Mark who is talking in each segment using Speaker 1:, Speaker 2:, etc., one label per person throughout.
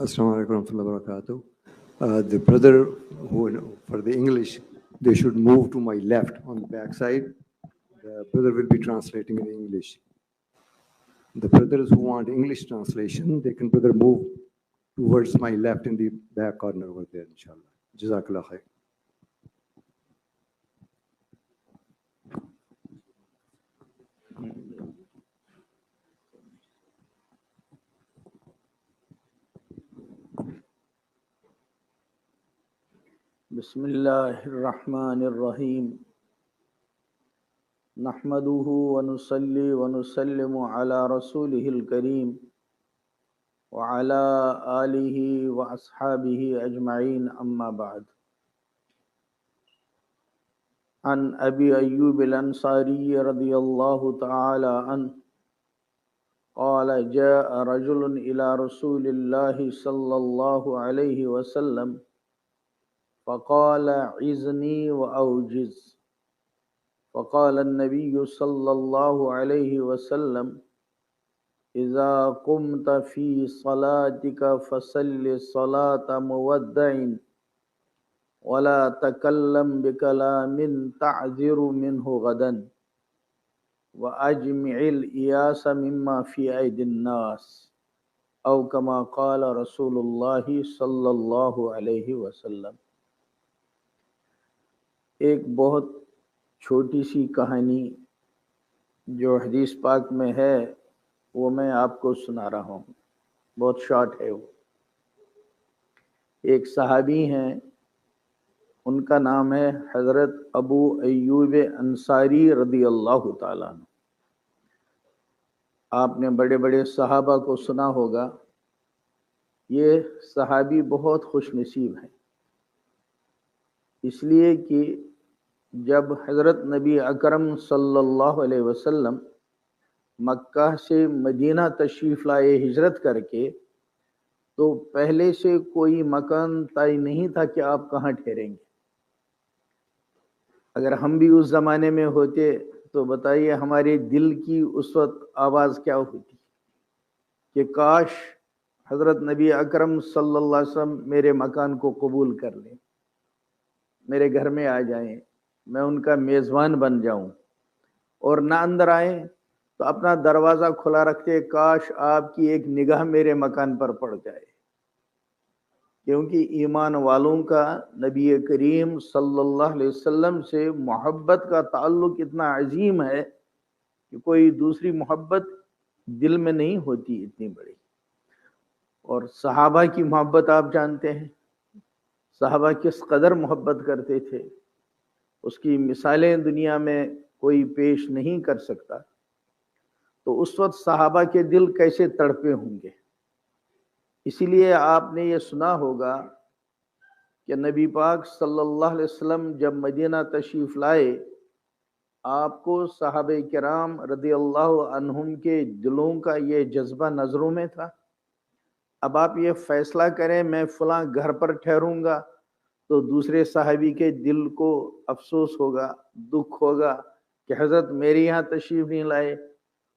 Speaker 1: Assalamu alaikum warahmatullahi wabarakatuh. The brother who, for the English, they should move to my left on the back side. The brother will be translating in English. The brothers who want English translation, they can brother move towards my left in the back corner over there, inshallah. Jazakallah khair.
Speaker 2: بسم الله الرحمن الرحيم نحمده ونصلي ونسلم على رسوله الكريم وعلى آله وأصحابه أجمعين أما بعد عن أبي أيوب الأنصاري رضي الله تعالى عنه قال جاء رجل إلى رسول الله صلى الله عليه وسلم فقال عزني وأوجز فقال النبي صلى الله عليه وسلم إذا قمت في صلاتك فصل صلاة مودع ولا تكلم بكلام تعذر منه غدا وأجمع الإياس مما في أيدي الناس أو كما قال رسول الله صلى الله عليه وسلم۔ ایک بہت چھوٹی سی کہانی جو حدیث پاک میں ہے وہ میں آپ کو سنا رہا ہوں، بہت شارٹ ہے وہ۔ ایک صحابی ہیں، ان کا نام ہے حضرت ابو ایوب انصاری رضی اللہ تعالیٰ عنہ۔ آپ نے بڑے بڑے صحابہ کو سنا ہوگا، یہ صحابی بہت خوش نصیب ہیں، اس لیے کہ جب حضرت نبی اکرم صلی اللہ علیہ وسلم مکہ سے مدینہ تشریف لائے ہجرت کر کے، تو پہلے سے کوئی مکان طے نہیں تھا کہ آپ کہاں ٹھہریں گے۔ اگر ہم بھی اس زمانے میں ہوتے تو بتائیے ہمارے دل کی اس وقت آواز کیا ہوتی کہ کاش حضرت نبی اکرم صلی اللہ علیہ وسلم میرے مکان کو قبول کر لیں، میرے گھر میں آ جائیں، میں ان کا میزبان بن جاؤں، اور نہ اندر آئیں تو اپنا دروازہ کھلا رکھتے، کاش آپ کی ایک نگاہ میرے مکان پر پڑ جائے۔ کیونکہ ایمان والوں کا نبی کریم صلی اللہ علیہ وسلم سے محبت کا تعلق اتنا عظیم ہے کہ کوئی دوسری محبت دل میں نہیں ہوتی اتنی بڑی۔ اور صحابہ کی محبت آپ جانتے ہیں، صحابہ کس قدر محبت کرتے تھے، اس کی مثالیں دنیا میں کوئی پیش نہیں کر سکتا۔ تو اس وقت صحابہ کے دل کیسے تڑپے ہوں گے۔ اسی لیے آپ نے یہ سنا ہوگا کہ نبی پاک صلی اللہ علیہ وسلم جب مدینہ تشریف لائے، آپ کو صحابہ کرام رضی اللہ عنہم کے دلوں کا یہ جذبہ نظروں میں تھا۔ اب آپ یہ فیصلہ کریں میں فلاں گھر پر ٹھہروں گا، تو دوسرے صحابی کے دل کو افسوس ہوگا، دکھ ہوگا کہ حضرت میرے یہاں تشریف نہیں لائے،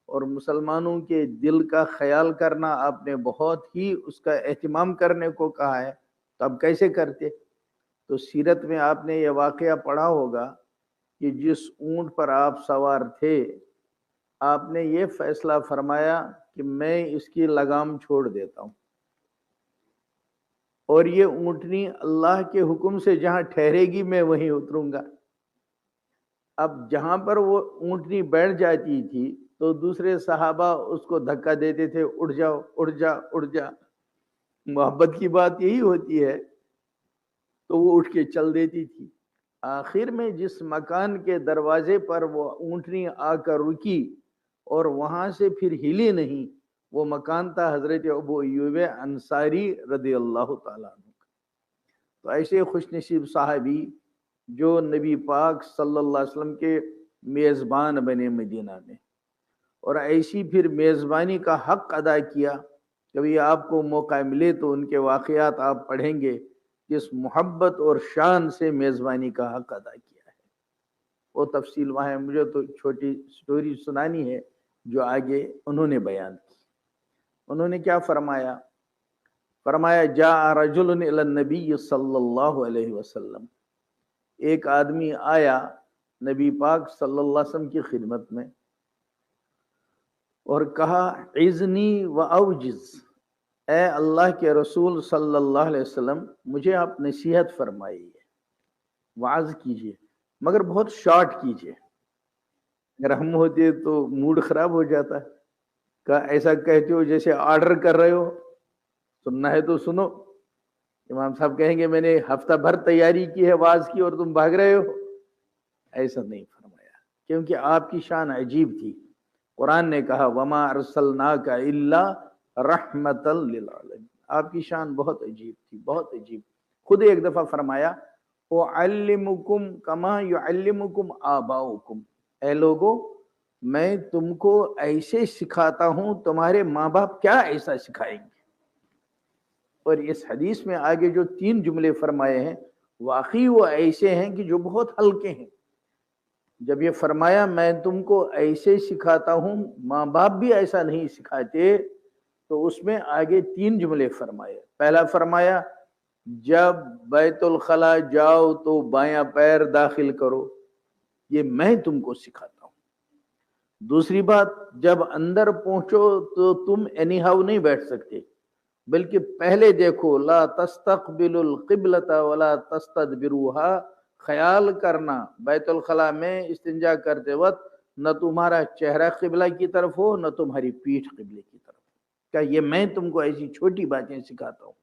Speaker 2: اور مسلمانوں کے دل کا خیال کرنا آپ نے بہت ہی اس کا اہتمام کرنے کو کہا ہے، تو اب کیسے کرتے؟ تو سیرت میں آپ نے یہ واقعہ پڑھا ہوگا کہ جس اونٹ پر آپ سوار تھے، آپ نے یہ فیصلہ فرمایا کہ میں اس کی لگام چھوڑ دیتا ہوں، اور یہ اونٹنی اللہ کے حکم سے جہاں ٹھہرے گی میں وہیں اتروں گا۔ اب جہاں پر وہ اونٹنی بیٹھ جاتی تھی تو دوسرے صحابہ اس کو دھکا دیتے تھے، اٹھ جاؤ اٹھ جا اٹھ جا۔ محبت کی بات یہی ہوتی ہے، تو وہ اٹھ کے چل دیتی تھی۔ آخر میں جس مکان کے دروازے پر وہ اونٹنی آ کر رکی اور وہاں سے پھر ہلی نہیں، وہ مکان تھا حضرت ابو ایوب انصاری رضی اللہ تعالیٰ عنہ کا۔ تو ایسے خوش نصیب صحابی جو نبی پاک صلی اللہ علیہ وسلم کے میزبان بنے مدینہ میں، اور ایسی پھر میزبانی کا حق ادا کیا۔ کبھی آپ کو موقع ملے تو ان کے واقعات آپ پڑھیں گے، جس محبت اور شان سے میزبانی کا حق ادا کیا ہے۔ وہ تفصیل وہاں ہے، مجھے تو چھوٹی سٹوری سنانی ہے جو آگے انہوں نے بیان کی۔ انہوں نے کیا فرمایا फरमाया जा रजुलन इला नबी सल्लल्लाहु अलैहि वसल्लम, एक आदमी आया नबी पाक सल्लल्लाहु अलैहि वसल्लम की खिदमत में और कहा इज़नी व औजिज़, ए अल्लाह के रसूल सल्लल्लाहु अलैहि वसल्लम मुझे आप नसीहत फरमाइए, वाज कीजिए, मगर बहुत शॉर्ट कीजिए। अगर हम होते तो मूड खराब हो जाता है। कहा ऐसा कहते हो जैसे ऑर्डर कर रहे हो, सुनना है तो सुनो। इमाम साहब कहेंगे मैंने हफ्ता भर तैयारी की है वाज की और तुम भाग रहे हो। ऐसा नहीं फरमाया, क्योंकि आपकी शान अजीब थी। कुरान ने कहा वमा अरसलनाका इल्ला रहमतल लिल आलमीन, आपकी शान बहुत अजीब थी, बहुत अजीब। खुद एक दफा फरमाया उअल्लिमुकुम कमा युअल्लिमुकुम आबाउकुम, ऐ लोगो मैं तुमको ऐसे सिखाता हूं तुम्हारे माँ बाप क्या ऐसा सिखाएंगे। और इस हदीस में आगे जो 3 जुमले फरमाए हैं वाकई वो ऐसे हैं कि जो बहुत हल्के हैं। जब ये फरमाया मैं तुमको ऐसे सिखाता हूं, माँ बाप भी ऐसा नहीं सिखाते, तो उसमें आगे 3 जुमले फरमाए। पहला फरमाया जब बैतुल खला जाओ तो बायां पैर दाखिल करो, ये मैं तुमको सिखाता हूं। दूसरी बात, जब अंदर पहुंचो तो तुम एनीहाउ नहीं बैठ सकते, बल्कि पहले देखो ला तस्तकबिलुल क़िबलता वला तस्तदबिरुहा, ख्याल करना बैतुल खला में इस्तिंजा करते वक्त न तुम्हारा चेहरा किबला की तरफ हो न तुम्हारी पीठ किबले की तरफ। क्या ये मैं तुमको ऐसी छोटी बातें सिखाता हूँ।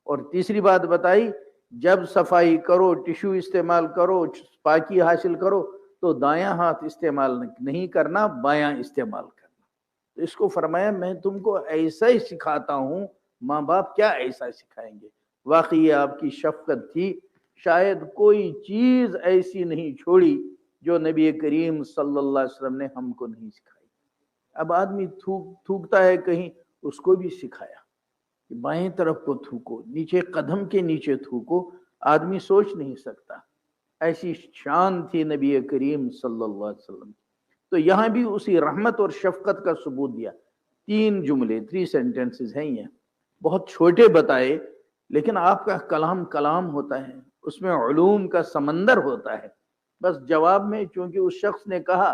Speaker 2: और तीसरी बात बताई जब सफाई करो, टिश्यू इस्तेमाल करो, पाकी हासिल करो, तो दायां हाथ इस्तेमाल नहीं करना, बायां इस्तेमाल करना। तो इसको फरमाया मैं तुमको ऐसा ही सिखाता हूँ, माँ बाप क्या ऐसा सिखाएंगे। वाकई आपकी शफकत थी, शायद कोई चीज ऐसी नहीं छोड़ी जो नबी करीम सल्लल्लाहु अलैहि वसल्लम ने हमको नहीं सिखाई। अब आदमी थूकता है कहीं, उसको भी सिखाया कि बाएं तरफ को थूको, नीचे कदम के नीचे थूको। आदमी सोच नहीं सकता, ऐसी शान थी नबी करीम सल्लल्लाहु अलैहि वसल्लम। तो यहाँ भी उसी रहमत और शफकत का सबूत दिया। 3 जुमले, 3 सेंटेंसेस हैं ये, बहुत छोटे बताए, लेकिन आपका कलाम कलाम होता है, उसमें उलूम का समंदर होता है। बस जवाब में चूंकि उस शख्स ने कहा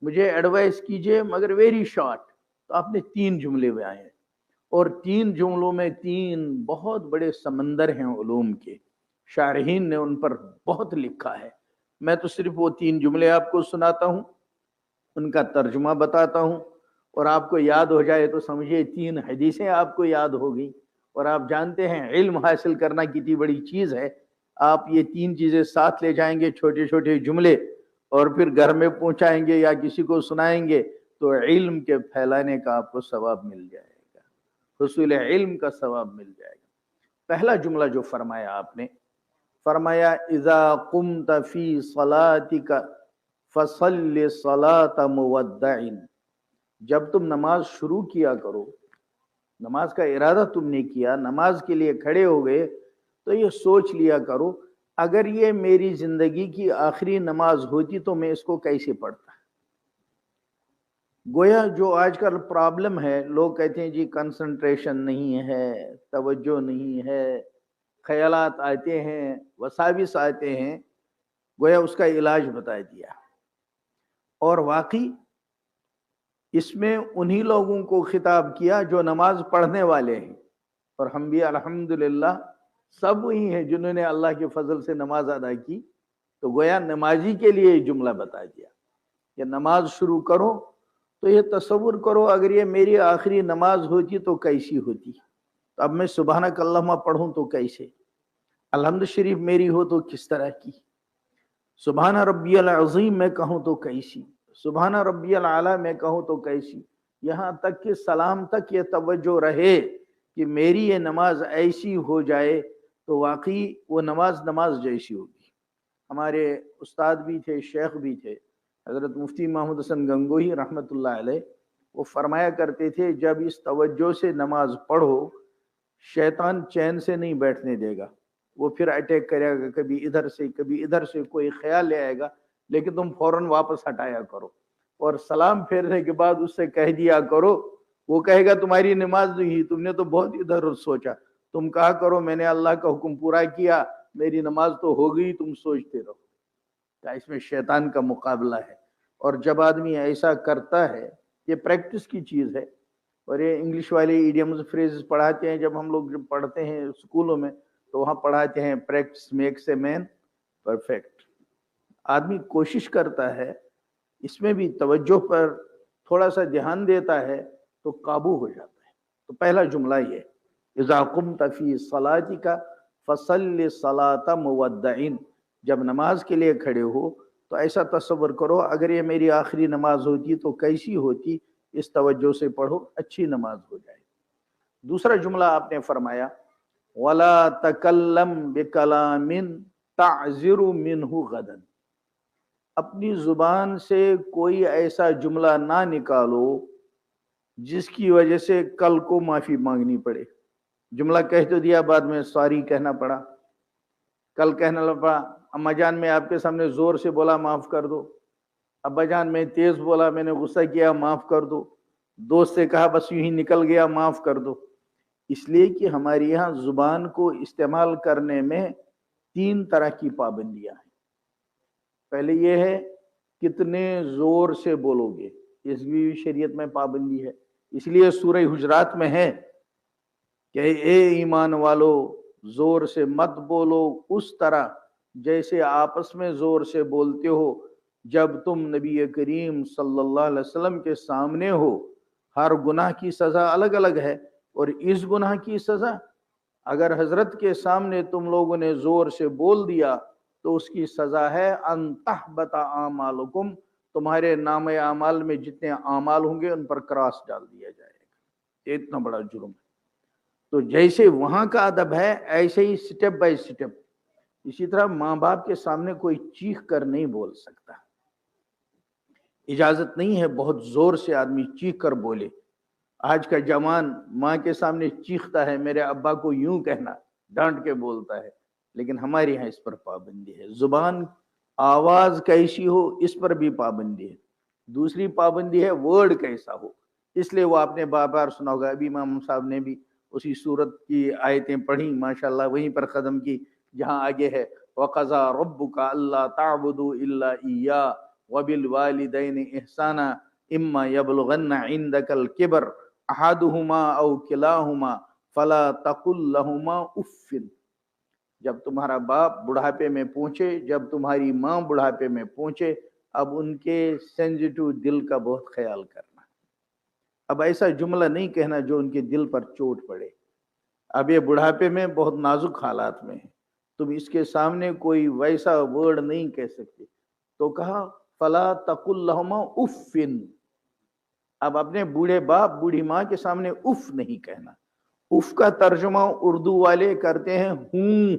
Speaker 2: मुझे एडवाइस कीजिए मगर वेरी शॉर्ट, तो आपने 3 जुमले में आए, और 3 जुमलों में 3 बहुत बड़े समंदर हैं उलूम के। शारहीन ने उन पर बहुत लिखा है। मैं तो सिर्फ वो 3 जुमले आपको सुनाता हूँ, उनका तर्जुमा बताता हूँ, और आपको याद हो जाए तो समझिए 3 हदीसें आपको याद हो गई। और आप जानते हैं इल्म हासिल करना कितनी बड़ी चीज़ है। आप ये 3 चीज़ें साथ ले जाएंगे, छोटे छोटे जुमले, और फिर घर में पहुंचाएंगे या किसी को सुनाएंगे, तो इल्म के फैलाने का आपको सवाब मिल जाएगा, हुसूल इल्म का सवाब मिल जाएगा। पहला जुमला जो फरमाया आपने, फरमाया इज़ा कुम्त फी सलातिका फसल्लि सलात मुवद्दाइन, जब तुम नमाज शुरू किया करो, नमाज का इरादा तुमने किया, नमाज के लिए खड़े हो गए, तो ये सोच लिया करो अगर ये मेरी जिंदगी की आखिरी नमाज होती तो मैं इसको कैसे पढ़ता। गोया जो आजकल प्रॉब्लम है, लोग कहते हैं जी कंसंट्रेशन नहीं है, तवज्जो नहीं है, ख्यालात आते हैं, वसाविस आते हैं, गोया उसका इलाज बता दिया। और वाकई इसमें उन्हीं लोगों को खिताब किया जो नमाज पढ़ने वाले हैं, और हम भी अल्हम्दुलिल्लाह सब वही हैं जिन्होंने अल्लाह के फजल से नमाज अदा की। तो गोया नमाजी के लिए ये जुमला बता दिया कि नमाज शुरू करो तो ये तसव्वुर करो अगर ये मेरी आखिरी नमाज होती तो कैसी होती। तो अब मैं सुबहानक अल्लाहुम्मा पढ़ूं तो कैसे, अलहम्द शरीफ मेरी हो तो किस तरह की, सुबहान रब्बियल अज़ीम मैं कहूँ तो कैसी, सुबहान रब्बियल आला मैं कहूँ तो कैसी। यहाँ तक कि सलाम तक ये तवज्जो रहे कि मेरी ये नमाज ऐसी हो जाए तो वाकई वो नमाज जैसी होगी। हमारे उस्ताद भी थे, शेख भी थे, हज़रत मुफ्ती महमूद हसन गंगोही रहमतुल्लाह अलैह, वो फरमाया करते थे जब इस तवज्जो से नमाज पढ़ो शैतान चैन से नहीं बैठने देगा, वो फिर अटैक करेगा, कभी इधर से कभी इधर से कोई ख्याल ले आएगा, लेकिन तुम फौरन वापस हटाया करो। और सलाम फेरने के बाद उससे कह दिया करो, वो कहेगा तुम्हारी नमाज नहीं, तुमने तो बहुत इधर सोचा, तुम कहा करो मैंने अल्लाह का हुक्म पूरा किया, मेरी नमाज तो हो गई, तुम सोचते रहो। क्या इसमें शैतान का मुकाबला है। और जब आदमी ऐसा करता है, ये प्रैक्टिस की चीज़ है। और ये इंग्लिश वाले इडियम्स फ्रेजेस पढ़ाते हैं, जब हम लोग जब पढ़ते हैं स्कूलों में तो वहाँ पढ़ाते हैं practice makes a man perfect. आदमी कोशिश करता है, इसमें भी तवज्जो पर थोड़ा सा ध्यान देता है तो काबू हो जाता है। तो पहला जुमला ये, इज़ा कुम्त फी सलातिका फसल्लि सलाता मुवद्दइन, जब नमाज के लिए खड़े हो तो ऐसा तसव्वुर करो अगर ये मेरी आखिरी नमाज होती तो कैसी होती, इस तवज्जो से पढ़ो, अच्छी नमाज हो जाए। दूसरा जुमला आपने फरमाया, वला तकल्लम बिकलामिन ताज़िरु मिन्हु गदन, अपनी जुबान से कोई ऐसा जुमला ना निकालो जिसकी वजह से कल को माफी मांगनी पड़े। जुमला कह तो दिया, बाद में सॉरी कहना पड़ा, कल कहना लगा अम्मा जान मैं आपके सामने जोर से बोला माफ कर दो, अब्बा जान मैं तेज बोला, मैंने गुस्सा किया माफ कर दो, दोस्त से कहा बस यूं ही निकल गया माफ कर दो। इसलिए कि हमारे यहाँ जुबान को इस्तेमाल करने में 3 तरह की पाबंदियां हैं। पहले ये है कितने जोर से बोलोगे, इस भी शरीयत में पाबंदी है। इसलिए सूरह हुजरात में है कि ए ईमान वालो जोर से मत बोलो उस तरह जैसे आपस में जोर से बोलते हो जब तुम नबी करीम सल्लल्लाहु अलैहि वसल्लम के सामने हो। हर गुनाह की सज़ा अलग अलग है, और इस गुनाह की सज़ा अगर हजरत के सामने तुम लोगों ने जोर से बोल दिया तो उसकी सज़ा है अन तहबता आमालुकुम, तुम्हारे नाम आमाल में जितने आमाल होंगे उन पर क्रॉस डाल दिया जाएगा। इतना बड़ा जुर्म है। तो जैसे वहां का अदब है ऐसे ही स्टेप बाय स्टेप, इसी तरह माँ बाप के सामने कोई चीख कर नहीं बोल सकता, इजाजत नहीं है बहुत जोर से आदमी चीख कर बोले। आज का जवान माँ के सामने चीखता है, मेरे अब्बा को यूं कहना, डांट के बोलता है, लेकिन हमारे यहाँ इस पर पाबंदी है। जुबान आवाज कैसी हो इस पर भी पाबंदी है। दूसरी पाबंदी है वर्ड कैसा हो, इसलिए वो आपने बार बार सुना होगा, अभी इमाम साहब ने भी उसी सूरत की आयतें पढ़ी माशाल्लाह, वहीं पर कदम की जहाँ आगे है वक़ज़ा रब्बुका अल्ला ताबुदू इल्ला इय्या वबिल वालिदैनि इहसाना इम्मा यबलुगन्ना इंदकल किबर अहादुहुमा औ किलाहुमा फला तकुल लहुमा उफ़्फ़िन। जब तुम्हारा बाप बुढ़ापे में पहुंचे, जब तुम्हारी माँ बुढ़ापे में पहुंचे, अब उनके सेंसिटिव दिल का बहुत ख्याल करना। अब ऐसा जुमला नहीं कहना जो उनके दिल पर चोट पड़े। अब ये बुढ़ापे में बहुत नाजुक हालात में है, तुम इसके सामने कोई वैसा वर्ड नहीं कह सकते, तो कहा फला तकुल लहुमा उफ़्फ़िन। अब अपने बूढ़े बाप बूढ़ी माँ के सामने उफ नहीं कहना। उफ का तर्जुमा उर्दू वाले करते हैं हूं,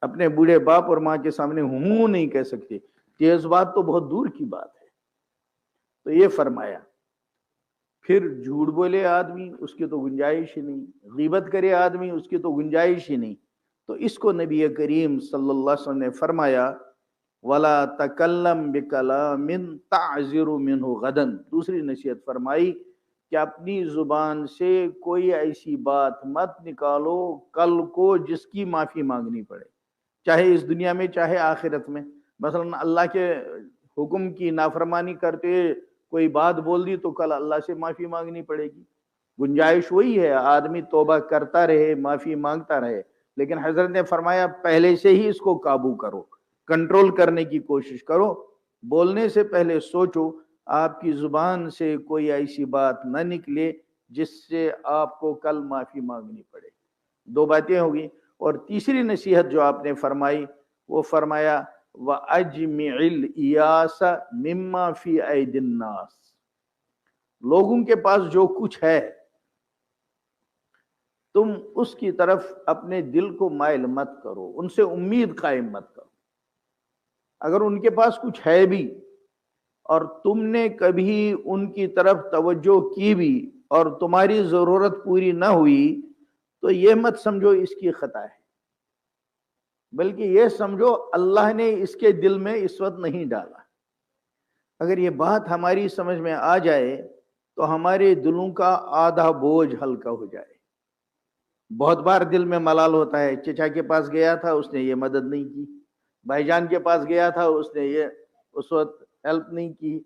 Speaker 2: अपने बूढ़े बाप और माँ के सामने हूं नहीं कह सकते, तेज बात तो बहुत दूर की बात है। तो ये फरमाया। फिर झूठ बोले आदमी, उसकी तो गुंजाइश ही नहीं, गीबत करे आदमी, उसकी तो गुंजाइश ही नहीं। तो इसको नबी करीम सल्लल्लाहु अलैहि वसल्लम ने फरमाया वला तकल्लम बिकलामिन ताज़िरु मिन्हु गदन। दूसरी नसीहत फरमाई कि अपनी जुबान से कोई ऐसी बात मत निकालो कल को जिसकी माफी मांगनी पड़े, चाहे इस दुनिया में चाहे आखिरत में। मसलन अल्लाह के हुक्म की नाफरमानी करते कोई बात बोल दी तो कल अल्लाह से माफी मांगनी पड़ेगी। गुंजाइश वही है, आदमी तौबा करता रहे, माफी मांगता रहे, लेकिन हजरत ने फरमाया पहले से ही इसको काबू करो, कंट्रोल करने की कोशिश करो। बोलने से पहले सोचो आपकी जुबान से कोई ऐसी बात न निकले जिससे आपको कल माफी मांगनी पड़े। 2 बातें होगी। और तीसरी नसीहत जो आपने फरमाई वो फरमाया व अजमिल इयास मिम्मा फी ऐदिन नास, लोगों के पास जो कुछ है तुम उसकी तरफ अपने दिल को माइल मत करो, उनसे उम्मीद कायम मत करो। अगर उनके पास कुछ है भी और तुमने कभी उनकी तरफ तवज्जो की भी और तुम्हारी जरूरत पूरी ना हुई तो ये मत समझो इसकी खता है, बल्कि ये समझो अल्लाह ने इसके दिल में इस वक्त नहीं डाला। अगर ये बात हमारी समझ में आ जाए तो हमारे दिलों का आधा बोझ हल्का हो जाए। बहुत बार दिल में मलाल होता है, चचा के पास गया था, उसने ये मदद नहीं की, भाईजान के पास गया था, उसने ये उस वक्त हेल्प नहीं की,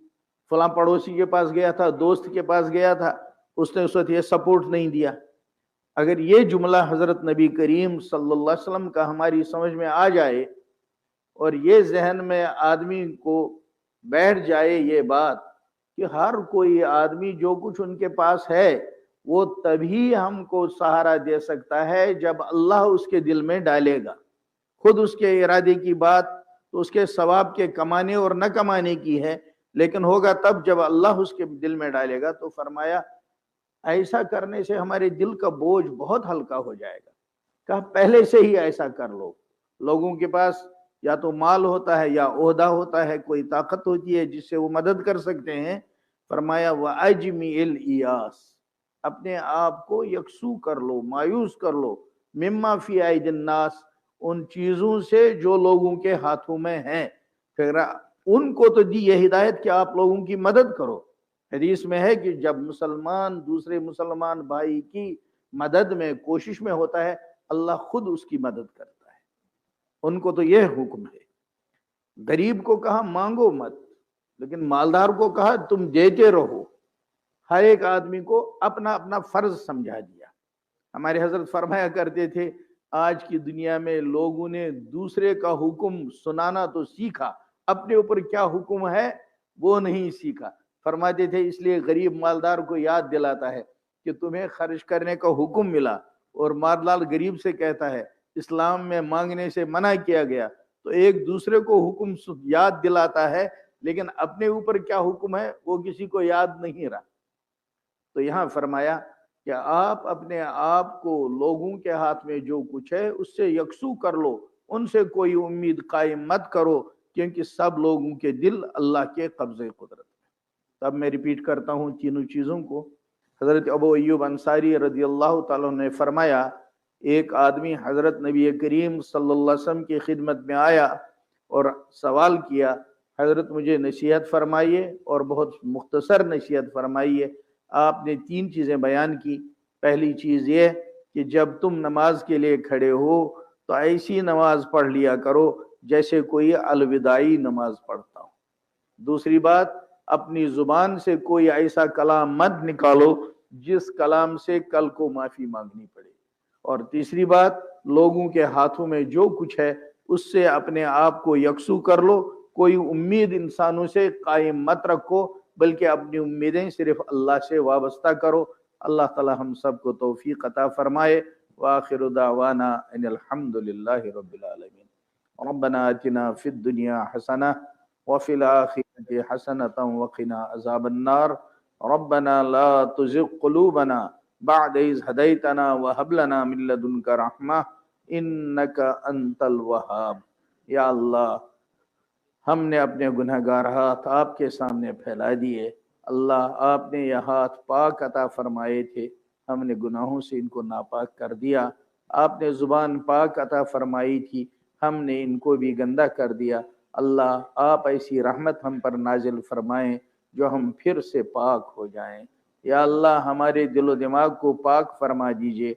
Speaker 2: फलां पड़ोसी के पास गया था, दोस्त के पास गया था, उसने उस वक्त ये सपोर्ट नहीं दिया। अगर ये जुमला हजरत नबी करीम सल्लल्लाहु अलैहि वसल्लम का हमारी समझ में आ जाए और ये जहन में आदमी को बैठ जाए ये बात कि हर कोई आदमी जो कुछ उनके पास है वो तभी हमको सहारा दे सकता है जब अल्लाह उसके दिल में डालेगा। खुद उसके इरादे की बात तो उसके सवाब के कमाने और न कमाने की है, लेकिन होगा तब जब अल्लाह उसके दिल में डालेगा। तो फरमाया ऐसा करने से हमारे दिल का बोझ बहुत हल्का हो जाएगा। कहा पहले से ही ऐसा कर लो। लोगों के पास या तो माल होता है या ओहदा होता है, कोई ताकत होती है जिससे वो मदद कर सकते हैं। फरमाया व अजमील इयास, अपने आप को यकसू कर लो, मायूस कर लो, मिम्मा फी आइदिन नास, उन चीजों से जो लोगों के हाथों में हैं। फिर उनको तो दी यह हिदायत कि आप लोगों की मदद करो। हदीस में है कि जब मुसलमान दूसरे मुसलमान भाई की मदद में कोशिश में होता है, अल्लाह खुद उसकी मदद करता है। उनको तो यह हुक्म है। गरीब को कहा मांगो मत, लेकिन मालदार को कहा तुम देते रहो। हर एक आदमी को अपना अपना फर्ज समझा दिया। हमारे हजरत फरमाया करते थे, आज की दुनिया में लोगों ने दूसरे का हुक्म सुनाना तो सीखा, अपने ऊपर क्या हुक्म है वो नहीं सीखा। फरमाते थे इसलिए गरीब मालदार को याद दिलाता है कि तुम्हें खर्च करने का हुक्म मिला और मालदार गरीब से कहता है इस्लाम में मांगने से मना किया गया, तो एक दूसरे को हुक्म याद दिलाता है, लेकिन अपने ऊपर क्या हुक्म है वो किसी को याद नहीं रहा। तो यहाँ फरमाया कि आप अपने आप को लोगों के हाथ में जो कुछ है उससे यकसू कर लो, उनसे कोई उम्मीद कायम मत करो, क्योंकि सब लोगों के दिल अल्लाह के कब्जे कुदरत में। तब मैं रिपीट करता हूँ तीनों चीजों को। हजरत अबू अय्यूब अंसारी रजी अल्लाह ताला ने फरमाया, एक आदमी हजरत नबी करीम सल्लल्लाहु अलैहि वसल्लम की खिदमत में आया और सवाल किया, हजरत मुझे नसीहत फरमाइए और बहुत मुख्तसर नसीहत फरमाइए। आपने तीन चीजें बयान की। पहली चीज ये कि जब तुम नमाज के लिए खड़े हो तो ऐसी नमाज पढ़ लिया करो जैसे कोई अलविदाई नमाज पढ़ता हो। दूसरी बात, अपनी जुबान से कोई ऐसा कलाम मत निकालो जिस कलाम से कल को माफी मांगनी पड़े। और तीसरी बात, लोगों के हाथों में जो कुछ है उससे अपने आप को यकसू कर लो, कोई उम्मीद इंसानों से कायम मत रखो, बल्कि अपनी उम्मीदें सिर्फ अल्लाह से वाबस्ता करो। अल्लाह ताला हम सबको तौफीक अता फरमाए। व आखिरु दावाना अनिल हम्दुलिल्लाहि रब्बिल आलमीन। रब्बना आतिना फिद दुनिया हसना व फिल आखिरति हसनतन व क़िना अज़ाबन नार। रब्बना ला तुज़िग़ क़ुलूबना बअद इज़ हदैतना व हब लना मिन लदुनका रहमा इन्नका अंतल वहाब। या अल्लाह, हमने अपने गुनहगार हाथ आपके सामने फैला दिए। अल्लाह, आपने यह हाथ पाक अता फरमाए थे, हमने गुनाहों से इनको नापाक कर दिया। आपने जुबान पाक अता फरमाई थी, हमने इनको भी गंदा कर दिया। अल्लाह, आप ऐसी रहमत हम पर नाजिल फरमाएं जो हम फिर से पाक हो जाएं। या अल्लाह, हमारे दिलो दिमाग को पाक फरमा दीजिए,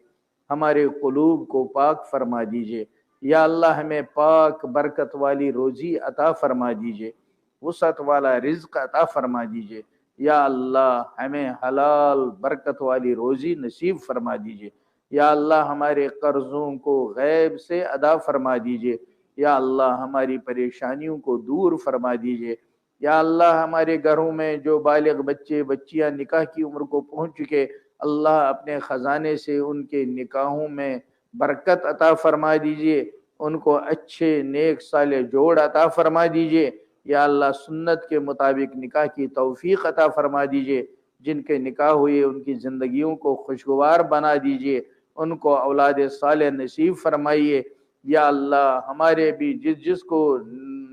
Speaker 2: हमारे कुलूब को पाक फरमा दीजिए। या अल्लाह, हमें पाक बरकत वाली रोजी अता फरमा दीजिए, वसअत वाला रिज्क अता फरमा दीजिए। या अल्लाह, हमें हलाल बरकत वाली रोजी नसीब फरमा दीजिए। या अल्लाह, हमारे कर्जों को गैब से अदा फरमा दीजिए। या अल्लाह, हमारी परेशानियों को दूर फरमा दीजिए। या अल्लाह, हमारे घरों में जो बालिग बच्चे बच्चियां निकाह की उम्र को पहुंच चुके, अल्लाह अपने खजाने से उनके निकाहों में बरकत अता फरमा दीजिए, उनको अच्छे नेक साले जोड़ अता फरमा दीजिए। या अल्लाह, सुन्नत के मुताबिक निकाह की तौफीक अता फरमा दीजिए। जिनके निकाह हुए उनकी ज़िंदगियों को खुशगवार बना दीजिए, उनको औलाद साले नसीब फरमाइए। या अल्लाह, हमारे भी जिसको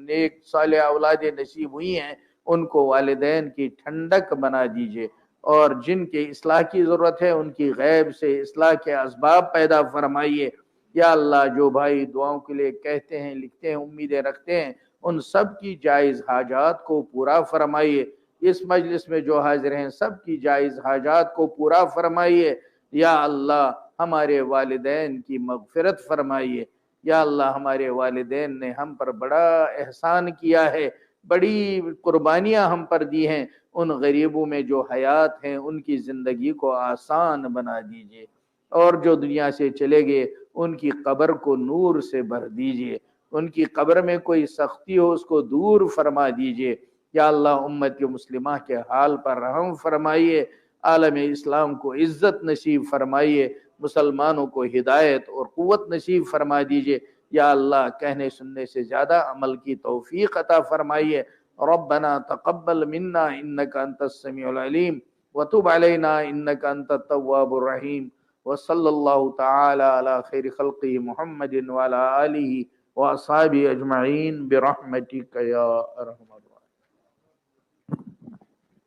Speaker 2: नेक साले औलाद नसीब हुई हैं उनको वालिदैन की ठंडक बना दीजिए, और जिनके इस्लाह की ज़रूरत है उनकी गैब से इस्लाह के असबाब पैदा फरमाइए। या अल्लाह, जो भाई दुआओं के लिए कहते हैं, लिखते हैं, उम्मीदें रखते हैं, उन सब की जायज़ हाजात को पूरा फरमाइए। इस मजलिस में जो हाजिर हैं सब की जायज़ हाजात को पूरा फरमाइए। या अल्लाह, ہمارے والدین کی مغفرت فرمائیے۔ یا اللہ ہمارے والدین نے ہم پر بڑا احسان کیا ہے، بڑی قربانیاں ہم پر دی ہیں، ان غریبوں میں جو حیات ہیں ان کی زندگی کو آسان بنا دیجئے، اور جو دنیا سے چلے گئے ان کی قبر کو نور سے بھر دیجئے، ان کی قبر میں کوئی سختی ہو اس کو دور فرما دیجئے۔ یا اللہ امت مسلمہ کے حال پر رحم فرمائیے، عالم اسلام کو عزت نصیب فرمائیے، مسلمانوں کو ہدایت اور قوت نصیب فرما دیجئے۔ یا اللہ کہنے سننے سے زیادہ عمل کی توفیق عطا فرمائیے۔ ربنا تقبل منا انك انت السميع العليم وتب علينا انك انت التواب الرحيم وصلى الله تعالى على خير خلقه محمد وعلى آله واصحابه اجمعين برحمتك يا ارحم الراحمين۔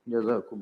Speaker 2: جزاكم